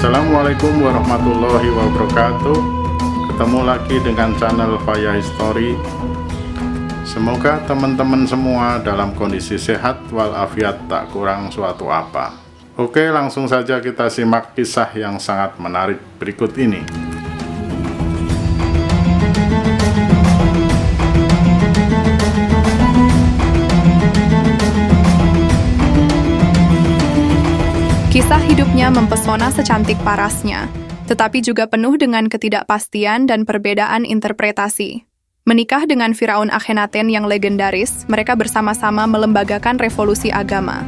Assalamualaikum warahmatullahi wabarakatuh. Ketemu lagi dengan channel Faya History. Semoga teman-teman semua dalam kondisi sehat walafiat, tak kurang suatu apa. Oke, langsung saja kita simak kisah yang sangat menarik berikut ini. Kisah hidupnya mempesona secantik parasnya, tetapi juga penuh dengan ketidakpastian dan perbedaan interpretasi. Menikah dengan Firaun Akhenaten yang legendaris, mereka bersama-sama melembagakan revolusi agama.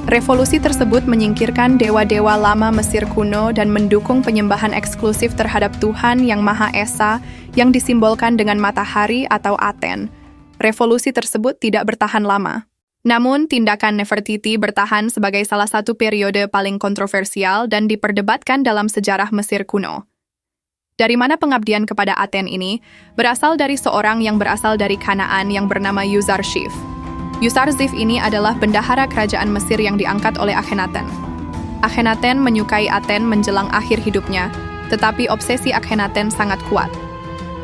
Revolusi tersebut menyingkirkan dewa-dewa lama Mesir kuno dan mendukung penyembahan eksklusif terhadap Tuhan Yang Maha Esa yang disimbolkan dengan matahari atau Aten. Revolusi tersebut tidak bertahan lama. Namun, tindakan Nefertiti bertahan sebagai salah satu periode paling kontroversial dan diperdebatkan dalam sejarah Mesir kuno. Dari mana pengabdian kepada Aten ini berasal dari seorang yang berasal dari Kanaan yang bernama Yuzarshiv. Yuzarshiv ini adalah bendahara kerajaan Mesir yang diangkat oleh Akhenaten. Akhenaten menyukai Aten menjelang akhir hidupnya, tetapi obsesi Akhenaten sangat kuat.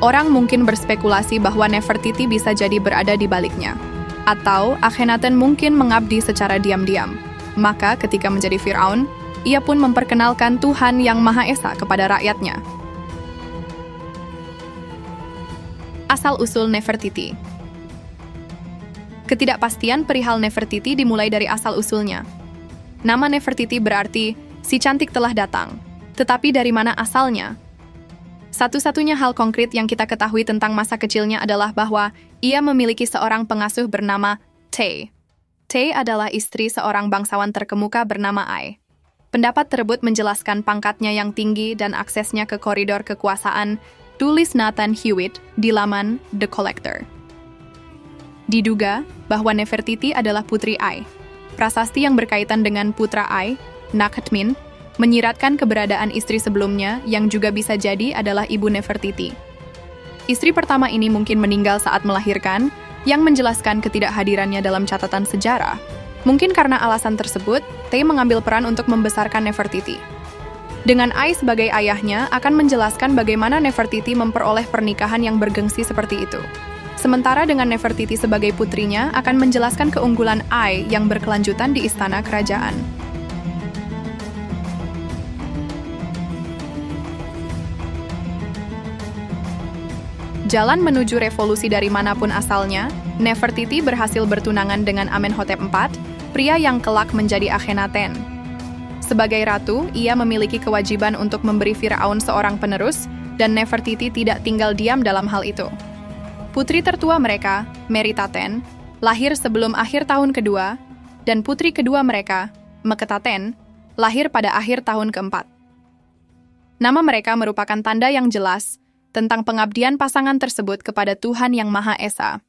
Orang mungkin berspekulasi bahwa Nefertiti bisa jadi berada di baliknya. Atau Akhenaten mungkin mengabdi secara diam-diam. Maka ketika menjadi Firaun, ia pun memperkenalkan Tuhan Yang Maha Esa kepada rakyatnya. Asal-usul Nefertiti. Ketidakpastian perihal Nefertiti dimulai dari asal-usulnya. Nama Nefertiti berarti, si cantik telah datang. Tetapi dari mana asalnya? Satu-satunya hal konkret yang kita ketahui tentang masa kecilnya adalah bahwa ia memiliki seorang pengasuh bernama Te. Te adalah istri seorang bangsawan terkemuka bernama Ai. Pendapat tersebut menjelaskan pangkatnya yang tinggi dan aksesnya ke koridor kekuasaan, tulis Nathan Hewitt di laman The Collector. Diduga bahwa Nefertiti adalah putri Ai. Prasasti yang berkaitan dengan putra Ai, Nakhtmin, menyiratkan keberadaan istri sebelumnya yang juga bisa jadi adalah ibu Nefertiti. Istri pertama ini mungkin meninggal saat melahirkan, yang menjelaskan ketidakhadirannya dalam catatan sejarah. Mungkin karena alasan tersebut, Te mengambil peran untuk membesarkan Nefertiti. Dengan Ai sebagai ayahnya akan menjelaskan bagaimana Nefertiti memperoleh pernikahan yang bergengsi seperti itu. Sementara dengan Nefertiti sebagai putrinya akan menjelaskan keunggulan Ai yang berkelanjutan di istana kerajaan. Jalan menuju revolusi dari manapun asalnya, Nefertiti berhasil bertunangan dengan Amenhotep IV, pria yang kelak menjadi Akhenaten. Sebagai ratu, ia memiliki kewajiban untuk memberi Firaun seorang penerus, dan Nefertiti tidak tinggal diam dalam hal itu. Putri tertua mereka, Meritaten, lahir sebelum akhir tahun kedua, dan putri kedua mereka, Meketaten, lahir pada akhir tahun keempat. Nama mereka merupakan tanda yang jelas tentang pengabdian pasangan tersebut kepada Tuhan Yang Maha Esa.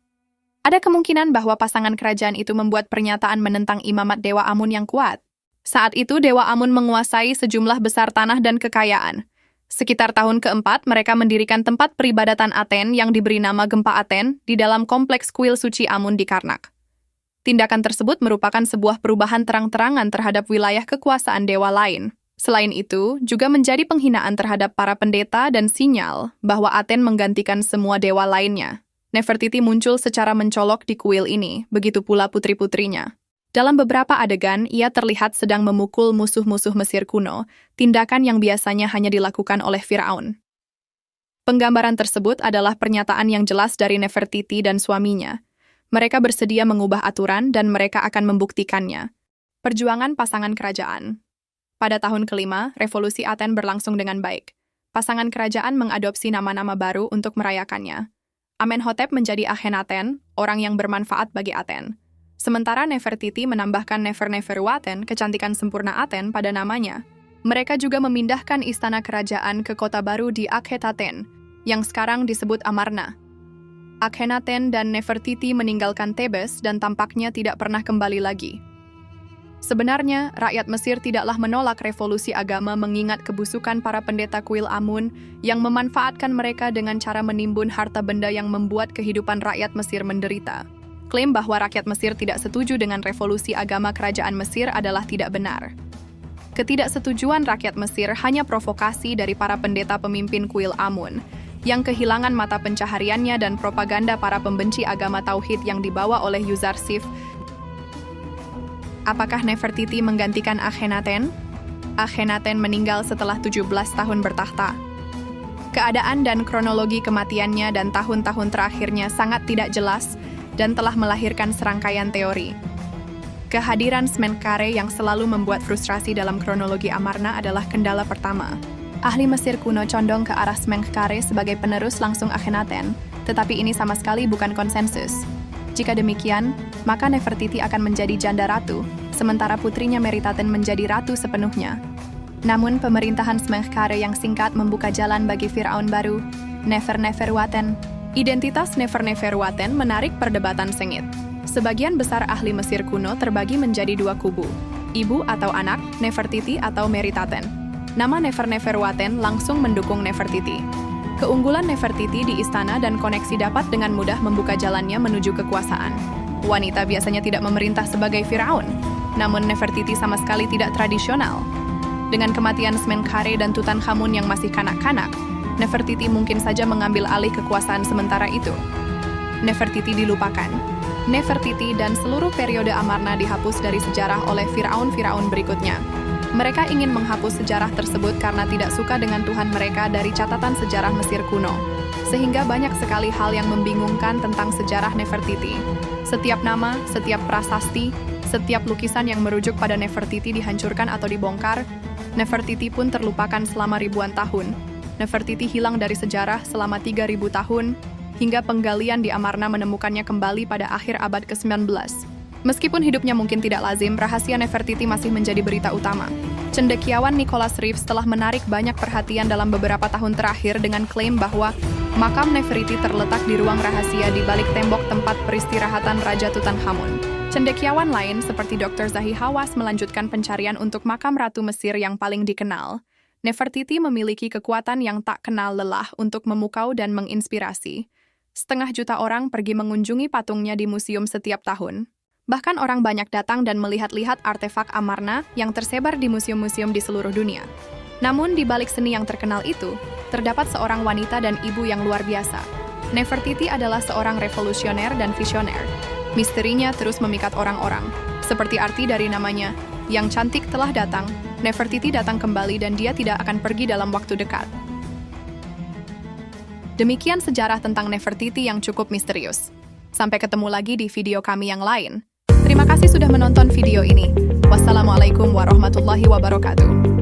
Ada kemungkinan bahwa pasangan kerajaan itu membuat pernyataan menentang imamat Dewa Amun yang kuat. Saat itu Dewa Amun menguasai sejumlah besar tanah dan kekayaan. Sekitar tahun keempat, mereka mendirikan tempat peribadatan Aten yang diberi nama Gempa Aten di dalam kompleks kuil suci Amun di Karnak. Tindakan tersebut merupakan sebuah perubahan terang-terangan terhadap wilayah kekuasaan dewa lain. Selain itu, juga menjadi penghinaan terhadap para pendeta dan sinyal bahwa Aten menggantikan semua dewa lainnya. Nefertiti muncul secara mencolok di kuil ini, begitu pula putri-putrinya. Dalam beberapa adegan, ia terlihat sedang memukul musuh-musuh Mesir kuno, tindakan yang biasanya hanya dilakukan oleh Firaun. Penggambaran tersebut adalah pernyataan yang jelas dari Nefertiti dan suaminya. Mereka bersedia mengubah aturan dan mereka akan membuktikannya. Perjuangan pasangan kerajaan. Pada tahun kelima, revolusi Aten berlangsung dengan baik. Pasangan kerajaan mengadopsi nama-nama baru untuk merayakannya. Amenhotep menjadi Akhenaten, orang yang bermanfaat bagi Aten. Sementara Nefertiti menambahkan Nefer-Neferu Aten, kecantikan sempurna Aten, pada namanya. Mereka juga memindahkan istana kerajaan ke kota baru di Akhetaten, yang sekarang disebut Amarna. Akhenaten dan Nefertiti meninggalkan Tebes dan tampaknya tidak pernah kembali lagi. Sebenarnya, rakyat Mesir tidaklah menolak revolusi agama mengingat kebusukan para pendeta kuil Amun yang memanfaatkan mereka dengan cara menimbun harta benda yang membuat kehidupan rakyat Mesir menderita. Klaim bahwa rakyat Mesir tidak setuju dengan revolusi agama kerajaan Mesir adalah tidak benar. Ketidaksetujuan rakyat Mesir hanya provokasi dari para pendeta pemimpin kuil Amun, yang kehilangan mata pencahariannya dan propaganda para pembenci agama Tauhid yang dibawa oleh Yuzarsif. Apakah Nefertiti menggantikan Akhenaten? Akhenaten meninggal setelah 17 tahun bertahta. Keadaan dan kronologi kematiannya dan tahun-tahun terakhirnya sangat tidak jelas dan telah melahirkan serangkaian teori. Kehadiran Smenkhare yang selalu membuat frustrasi dalam kronologi Amarna adalah kendala pertama. Ahli Mesir kuno condong ke arah Smenkhare sebagai penerus langsung Akhenaten, tetapi ini sama sekali bukan konsensus. Jika demikian, maka Nefertiti akan menjadi janda ratu, sementara putrinya Meritaten menjadi ratu sepenuhnya. Namun pemerintahan Smenkhare yang singkat membuka jalan bagi Firaun baru, Nefer-Neferuaten. Identitas Nefer-Neferuaten menarik perdebatan sengit. Sebagian besar ahli Mesir kuno terbagi menjadi dua kubu, ibu atau anak, Nefertiti atau Meritaten. Nama Nefer-Neferuaten langsung mendukung Nefertiti. Keunggulan Nefertiti di istana dan koneksi dapat dengan mudah membuka jalannya menuju kekuasaan. Wanita biasanya tidak memerintah sebagai Firaun, namun Nefertiti sama sekali tidak tradisional. Dengan kematian Smenkhare dan Tutankhamun yang masih kanak-kanak, Nefertiti mungkin saja mengambil alih kekuasaan sementara itu. Nefertiti dilupakan. Nefertiti dan seluruh periode Amarna dihapus dari sejarah oleh Firaun-Firaun berikutnya. Mereka ingin menghapus sejarah tersebut karena tidak suka dengan Tuhan mereka dari catatan sejarah Mesir kuno. Sehingga banyak sekali hal yang membingungkan tentang sejarah Nefertiti. Setiap nama, setiap prasasti, setiap lukisan yang merujuk pada Nefertiti dihancurkan atau dibongkar. Nefertiti pun terlupakan selama ribuan tahun. Nefertiti hilang dari sejarah selama 3.000 tahun, hingga penggalian di Amarna menemukannya kembali pada akhir abad ke-19. Meskipun hidupnya mungkin tidak lazim, rahasia Nefertiti masih menjadi berita utama. Cendekiawan Nicholas Reeves telah menarik banyak perhatian dalam beberapa tahun terakhir dengan klaim bahwa makam Nefertiti terletak di ruang rahasia di balik tembok tempat peristirahatan Raja Tutankhamun. Cendekiawan lain seperti Dr. Zahi Hawass melanjutkan pencarian untuk makam Ratu Mesir yang paling dikenal. Nefertiti memiliki kekuatan yang tak kenal lelah untuk memukau dan menginspirasi. 500 juta orang pergi mengunjungi patungnya di museum setiap tahun. Bahkan orang banyak datang dan melihat-lihat artefak Amarna yang tersebar di museum-museum di seluruh dunia. Namun di balik seni yang terkenal itu, terdapat seorang wanita dan ibu yang luar biasa. Nefertiti adalah seorang revolusioner dan visioner. Misterinya terus memikat orang-orang. Seperti arti dari namanya, yang cantik telah datang, Nefertiti datang kembali dan dia tidak akan pergi dalam waktu dekat. Demikian sejarah tentang Nefertiti yang cukup misterius. Sampai ketemu lagi di video kami yang lain. Terima kasih sudah menonton video ini. Wassalamualaikum warahmatullahi wabarakatuh.